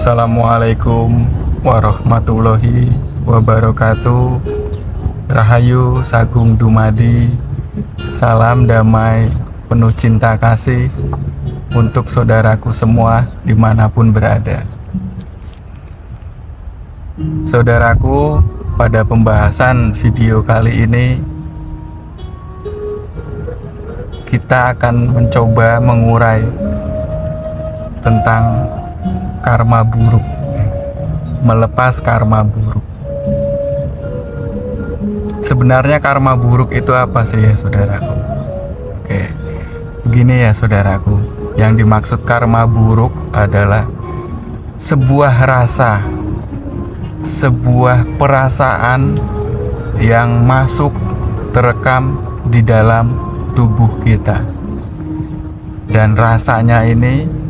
Assalamualaikum warahmatullahi wabarakatuh. Rahayu Sagung Dumadi. Salam damai penuh cinta kasih untuk saudaraku semua dimanapun berada. Saudaraku, pada pembahasan video kali ini kita akan mencoba mengurai tentang karma buruk, melepas karma buruk. Sebenarnya karma buruk itu apa sih ya saudaraku? Oke, begini ya saudaraku, yang dimaksud karma buruk adalah sebuah rasa, sebuah perasaan yang masuk terekam di dalam tubuh kita, dan rasanya ini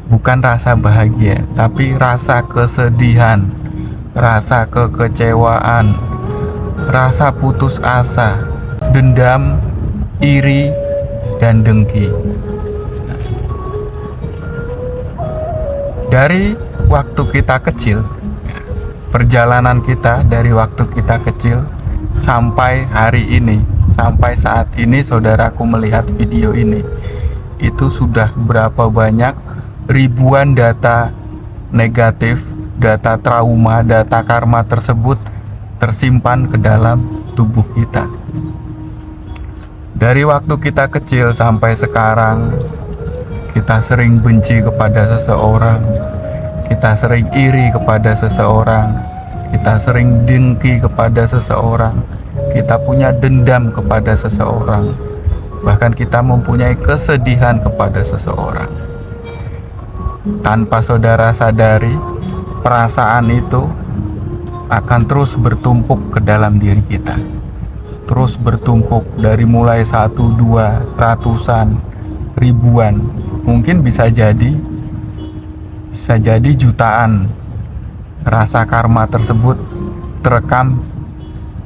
bukan rasa bahagia, tapi rasa kesedihan, rasa kekecewaan, rasa putus asa, dendam, iri, dan dengki. Dari waktu kita kecil, perjalanan kita dari waktu kita kecil sampai hari ini, sampai saat ini saudaraku melihat video ini, itu sudah berapa banyak ribuan data negatif, data trauma, data karma tersebut tersimpan ke dalam tubuh kita. Dari waktu kita kecil sampai sekarang, kita sering benci kepada seseorang, kita sering iri kepada seseorang, kita sering dengki kepada seseorang, kita punya dendam kepada seseorang, bahkan kita mempunyai kesedihan kepada seseorang. Tanpa saudara sadari, perasaan itu akan terus bertumpuk ke dalam diri kita, terus bertumpuk dari mulai 1, 2, ratusan, ribuan, mungkin bisa jadi jutaan rasa karma tersebut terekam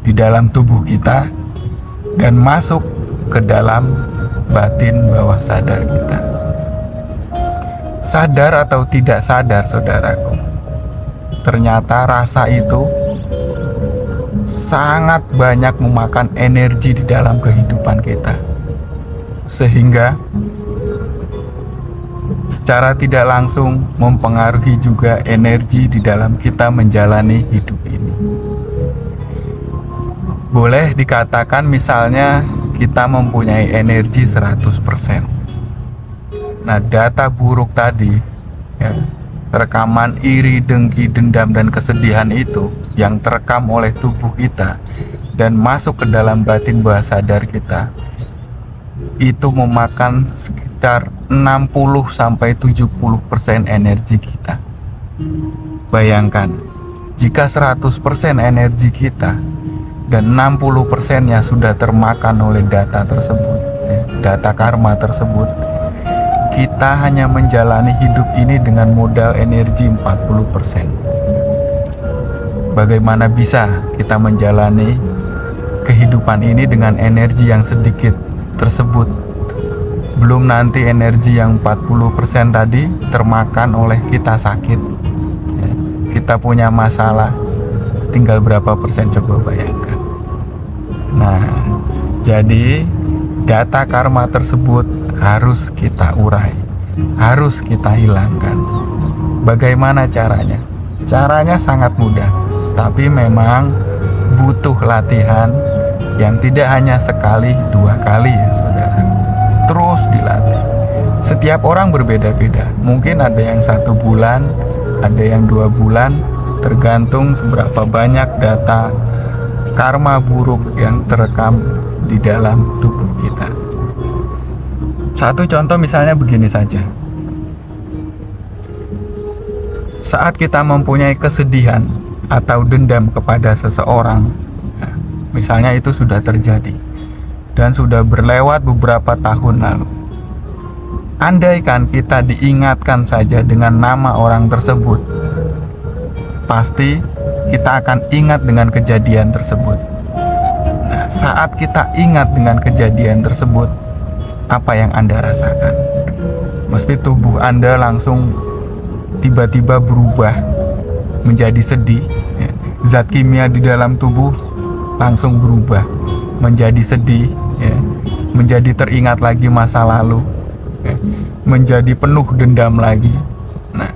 di dalam tubuh kita dan masuk ke dalam batin bawah sadar kita. Sadar atau tidak sadar saudaraku, ternyata rasa itu sangat banyak memakan energi di dalam kehidupan kita, sehingga secara tidak langsung mempengaruhi juga energi di dalam kita menjalani hidup ini. Boleh dikatakan misalnya kita mempunyai energi 100%. Nah, data buruk tadi ya, rekaman iri, dengki, dendam, dan kesedihan itu yang terekam oleh tubuh kita dan masuk ke dalam batin bawah sadar kita, itu memakan sekitar 60-70% energi kita. Bayangkan, jika 100% energi kita dan 60%-nya sudah termakan oleh data tersebut, data karma tersebut, kita hanya menjalani hidup ini dengan modal energi 40%. Bagaimana bisa kita menjalani kehidupan ini dengan energi yang sedikit tersebut? Belum nanti energi yang 40% tadi termakan oleh kita sakit, kita punya masalah, tinggal berapa persen coba bayangkan. Nah, jadi data karma tersebut harus kita urai, harus kita hilangkan. Bagaimana caranya? Caranya sangat mudah, tapi memang butuh latihan yang tidak hanya sekali, 2 kali ya saudara. Terus dilatih. Setiap orang berbeda-beda. Mungkin ada yang 1 bulan, ada yang 2 bulan, tergantung seberapa banyak data karma buruk yang terekam di dalam tubuh kita. Satu contoh misalnya begini saja. Saat kita mempunyai kesedihan atau dendam kepada seseorang, misalnya itu sudah terjadi dan sudah berlewat beberapa tahun lalu. Andaikan kita diingatkan saja dengan nama orang tersebut, pasti kita akan ingat dengan kejadian tersebut. Nah, saat kita ingat dengan kejadian tersebut, apa yang Anda rasakan? Mesti tubuh Anda langsung tiba-tiba berubah menjadi sedih, ya. Zat kimia di dalam tubuh langsung berubah menjadi sedih, ya. Menjadi teringat lagi masa lalu, ya. Menjadi penuh dendam lagi. Nah,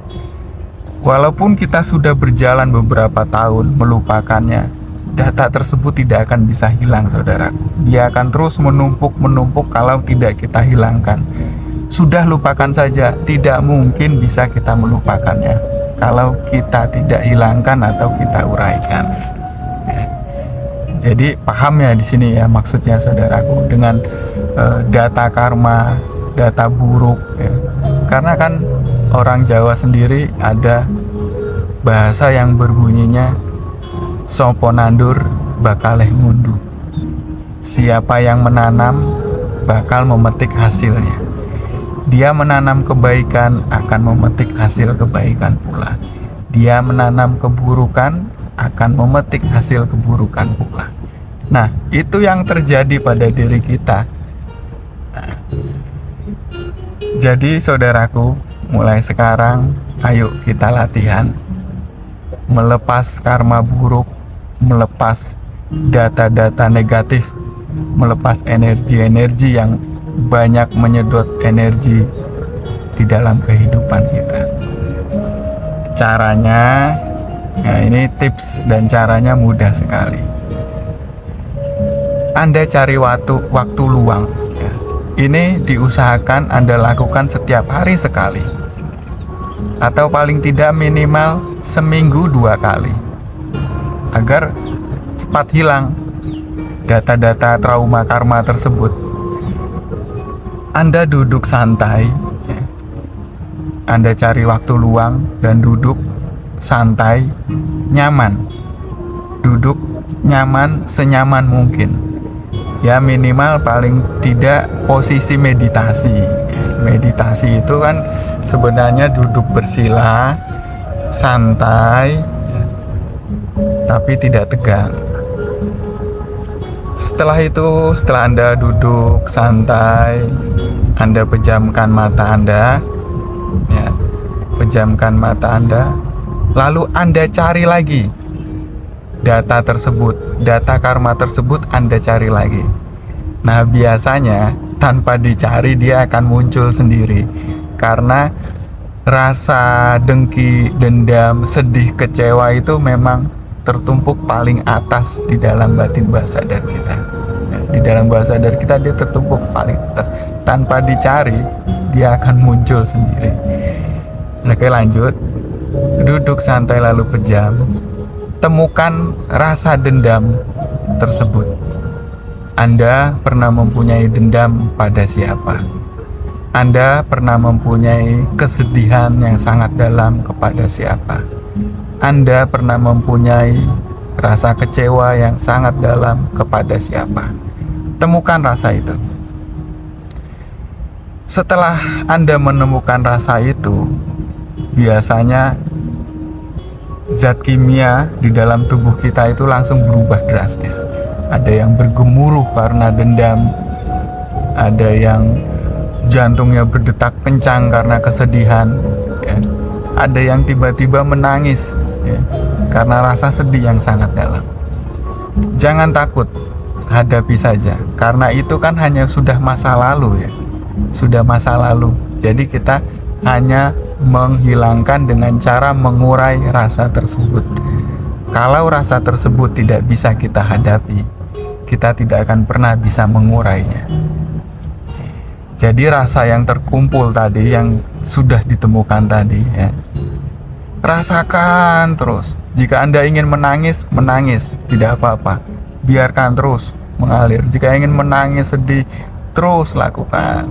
walaupun kita sudah berjalan beberapa tahun melupakannya, data tersebut tidak akan bisa hilang, saudaraku. Dia akan terus menumpuk kalau tidak kita hilangkan. Sudah lupakan saja, tidak mungkin bisa kita melupakannya kalau kita tidak hilangkan atau kita uraikan. Ya. Jadi paham ya di sini ya maksudnya, saudaraku, dengan data karma, data buruk. Ya. Karena kan orang Jawa sendiri ada bahasa yang berbunyinya sopo nandur bakaleh ngundu. Siapa yang menanam bakal memetik hasilnya. Dia menanam kebaikan akan memetik hasil kebaikan pula. Dia menanam keburukan akan memetik hasil keburukan pula. Nah, itu yang terjadi pada diri kita. Nah, jadi saudaraku, mulai sekarang ayo kita latihan melepas karma buruk, melepas data-data negatif, melepas energi-energi yang banyak menyedot energi di dalam kehidupan kita. Caranya, nah ini tips dan caranya mudah sekali. Anda cari waktu luang, ya. Ini diusahakan Anda lakukan setiap hari sekali, atau paling tidak minimal seminggu 2 kali, agar cepat hilang data-data trauma karma tersebut. Anda duduk santai, ya. Anda cari waktu luang dan duduk santai, nyaman. Duduk nyaman, senyaman mungkin. Ya minimal paling tidak posisi meditasi. Meditasi itu kan sebenarnya duduk bersila, santai, ya, tapi tidak tegang. Setelah Anda duduk santai, Anda pejamkan mata Anda, ya, pejamkan mata Anda, lalu Anda cari lagi data tersebut, data karma tersebut Anda cari lagi. Nah, biasanya tanpa dicari dia akan muncul sendiri, karena rasa dengki, dendam, sedih, kecewa itu memang tertumpuk paling atas di dalam batin bawah sadar kita. Di dalam bawah sadar kita dia tertumpuk paling atas. Tanpa dicari, dia akan muncul sendiri. Oke, lanjut. Duduk santai lalu pejam. Temukan rasa dendam tersebut. Anda pernah mempunyai dendam pada siapa? Anda pernah mempunyai kesedihan yang sangat dalam kepada siapa? Anda pernah mempunyai rasa kecewa yang sangat dalam kepada siapa? Temukan rasa itu. Setelah Anda menemukan rasa itu, biasanya zat kimia di dalam tubuh kita itu langsung berubah drastis. Ada yang bergemuruh karena dendam, ada yang jantungnya berdetak kencang karena kesedihan, ya. Ada yang tiba-tiba menangis, ya, karena rasa sedih yang sangat dalam. Jangan takut, hadapi saja, karena itu kan hanya sudah masa lalu, ya. Sudah masa lalu. Jadi kita hanya menghilangkan dengan cara mengurai rasa tersebut. Kalau rasa tersebut tidak bisa kita hadapi, kita tidak akan pernah bisa mengurainya. Jadi rasa yang terkumpul tadi, yang sudah ditemukan tadi, ya, rasakan terus. Jika Anda ingin menangis, menangis, tidak apa-apa, biarkan terus mengalir. Jika ingin menangis, sedih, terus lakukan.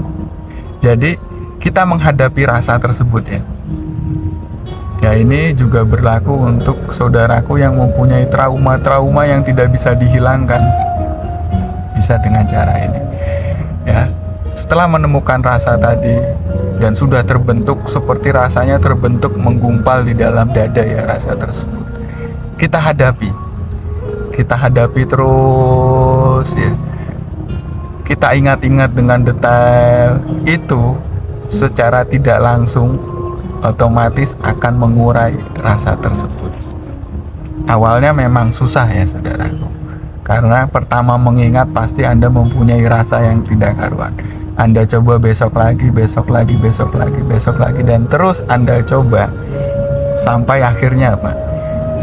Jadi kita menghadapi rasa tersebut, ya. Ya, ini juga berlaku untuk saudaraku yang mempunyai trauma-trauma yang tidak bisa dihilangkan. Bisa dengan cara ini, ya. Setelah menemukan rasa tadi dan sudah terbentuk seperti rasanya terbentuk menggumpal di dalam dada, ya, rasa tersebut, kita hadapi terus, ya. Kita ingat-ingat dengan detail itu. Secara tidak langsung otomatis akan mengurai rasa tersebut. Awalnya memang susah ya saudaraku, karena pertama mengingat pasti Anda mempunyai rasa yang tidak karuan. Anda coba besok lagi, besok lagi, besok lagi, besok lagi, dan terus Anda coba sampai akhirnya apa?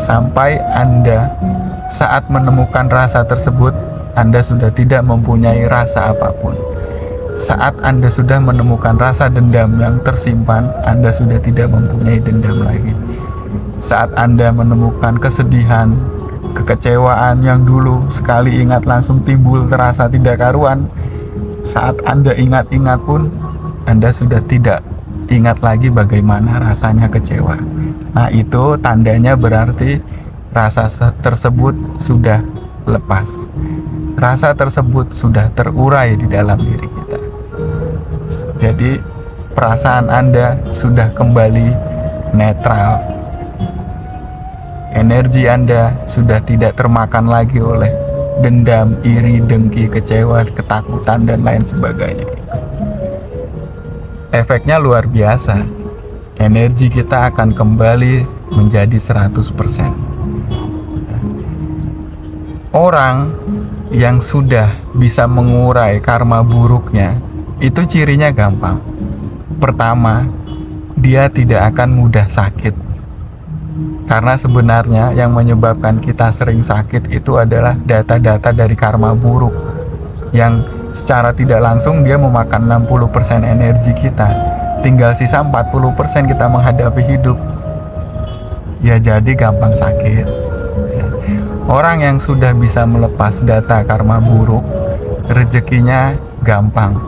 Sampai Anda saat menemukan rasa tersebut, Anda sudah tidak mempunyai rasa apapun. Saat Anda sudah menemukan rasa dendam yang tersimpan, Anda sudah tidak mempunyai dendam lagi. Saat Anda menemukan kesedihan, kekecewaan yang dulu sekali ingat langsung timbul terasa tidak karuan, saat Anda ingat-ingat pun, Anda sudah tidak ingat lagi bagaimana rasanya kecewa. Nah, itu tandanya berarti rasa tersebut sudah lepas. Rasa tersebut sudah terurai di dalam diri kita. Jadi perasaan Anda sudah kembali netral. Energi Anda sudah tidak termakan lagi oleh dendam, iri, dengki, kecewa, ketakutan, dan lain sebagainya. Efeknya luar biasa. Energi kita akan kembali menjadi 100%. Orang yang sudah bisa mengurai karma buruknya, itu cirinya gampang. Pertama, dia tidak akan mudah sakit. Karena sebenarnya yang menyebabkan kita sering sakit itu adalah data-data dari karma buruk, yang secara tidak langsung dia memakan 60% energi kita. Tinggal sisa 40% kita menghadapi hidup. Ya jadi gampang sakit. Orang yang sudah bisa melepas data karma buruk, rezekinya gampang.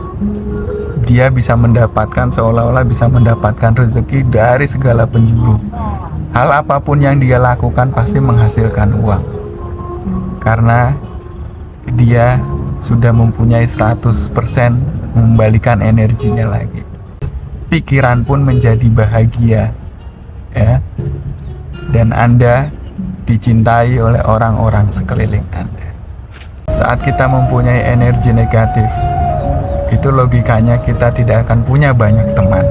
Dia bisa mendapatkan, seolah-olah bisa mendapatkan rezeki dari segala penjuru. Hal apapun yang dia lakukan pasti menghasilkan uang. Karena dia sudah mempunyai 100% membalikan energinya lagi. Pikiran pun menjadi bahagia, ya. Dan Anda dicintai oleh orang-orang sekeliling Anda. Saat kita mempunyai energi negatif, itu logikanya kita tidak akan punya banyak teman,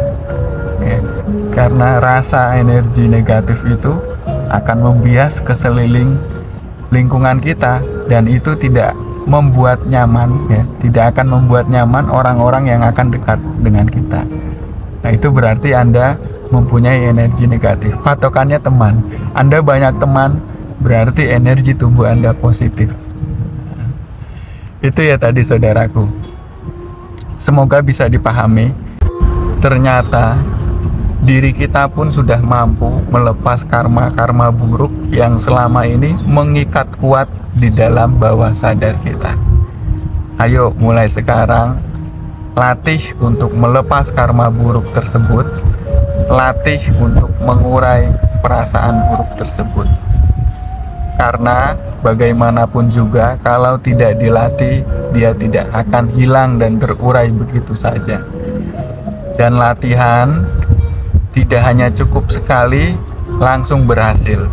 ya. Karena rasa energi negatif itu akan membias ke sekeliling lingkungan kita, dan itu tidak membuat nyaman, ya. Tidak akan membuat nyaman orang-orang yang akan dekat dengan kita. Nah, itu berarti Anda mempunyai energi negatif. Patokannya teman. Anda banyak teman, berarti energi tubuh Anda positif. Itu ya tadi saudaraku. Semoga bisa dipahami. Ternyata diri kita pun sudah mampu melepas karma-karma buruk yang selama ini mengikat kuat di dalam bawah sadar kita. Ayo mulai sekarang latih untuk melepas karma buruk tersebut. Latih untuk mengurai perasaan buruk tersebut. Karena bagaimanapun juga kalau tidak dilatih, dia tidak akan hilang dan terurai begitu saja. Dan latihan tidak hanya cukup sekali langsung berhasil.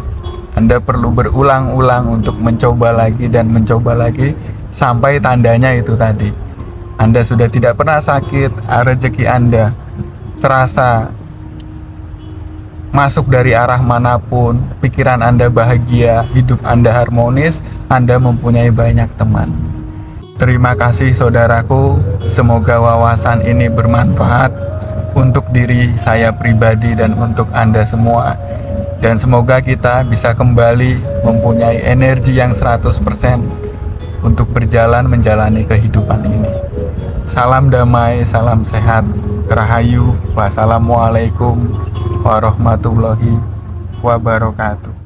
Anda perlu berulang-ulang untuk mencoba lagi dan mencoba lagi sampai tandanya itu tadi. Anda sudah tidak pernah sakit, rezeki Anda terasa masuk dari arah manapun, pikiran Anda bahagia, hidup Anda harmonis, Anda mempunyai banyak teman. Terima kasih saudaraku, semoga wawasan ini bermanfaat untuk diri saya pribadi dan untuk Anda semua. Dan semoga kita bisa kembali mempunyai energi yang 100% untuk berjalan menjalani kehidupan ini. Salam damai, salam sehat, rahayu, wassalamualaikum warahmatullahi wabarakatuh.